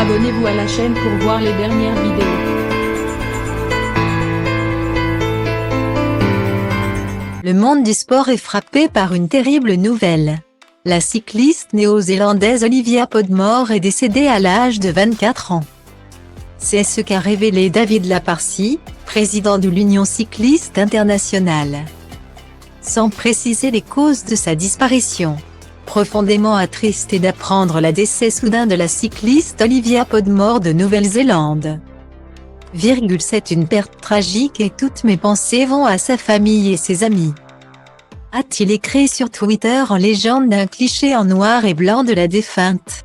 Abonnez-vous à la chaîne pour voir les dernières vidéos. Le monde du sport est frappé par une terrible nouvelle. La cycliste néo-zélandaise Olivia Podmore est décédée à l'âge de 24 ans. C'est ce qu'a révélé David Laparcy, président de l'Union cycliste internationale. Sans préciser les causes de sa disparition. Profondément attristé d'apprendre le décès soudain de la cycliste Olivia Podmore de Nouvelle-Zélande. C'est une perte tragique et toutes mes pensées vont à sa famille et ses amis. A-t-il écrit sur Twitter en légende d'un cliché en noir et blanc de la défunte.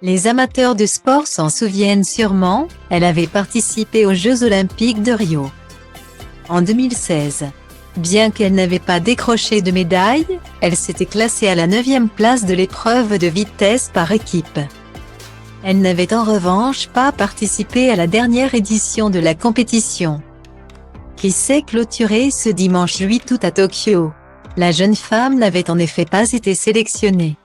Les amateurs de sport s'en souviennent sûrement, elle avait participé aux Jeux Olympiques de Rio. En 2016. Bien qu'elle n'avait pas décroché de médaille, elle s'était classée à la 9e place de l'épreuve de vitesse par équipe. Elle n'avait en revanche pas participé à la dernière édition de la compétition, qui s'est clôturée ce dimanche 8 août à Tokyo. La jeune femme n'avait en effet pas été sélectionnée.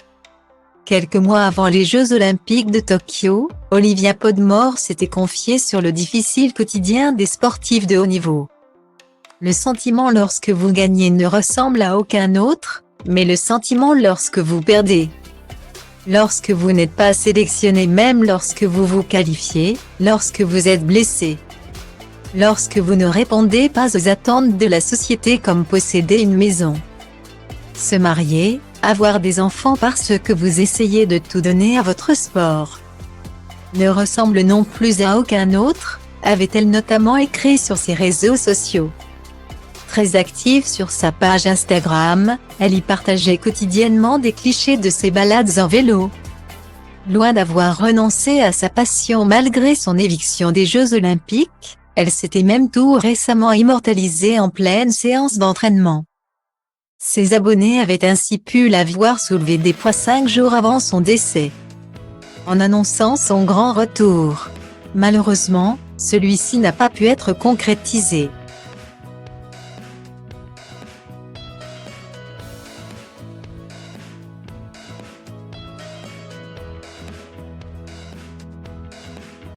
Quelques mois avant les Jeux Olympiques de Tokyo, Olivia Podmore s'était confiée sur le difficile quotidien des sportifs de haut niveau. Le sentiment lorsque vous gagnez ne ressemble à aucun autre, mais le sentiment lorsque vous perdez. Lorsque vous n'êtes pas sélectionné, même lorsque vous vous qualifiez, lorsque vous êtes blessé. Lorsque vous ne répondez pas aux attentes de la société comme posséder une maison. Se marier, avoir des enfants parce que vous essayez de tout donner à votre sport. Ne ressemble non plus à aucun autre, avait-elle notamment écrit sur ses réseaux sociaux. Très active sur sa page Instagram, elle y partageait quotidiennement des clichés de ses balades en vélo. Loin d'avoir renoncé à sa passion malgré son éviction des Jeux Olympiques, elle s'était même tout récemment immortalisée en pleine séance d'entraînement. Ses abonnés avaient ainsi pu la voir soulever des poids 5 jours avant son décès, en annonçant son grand retour. Malheureusement, celui-ci n'a pas pu être concrétisé.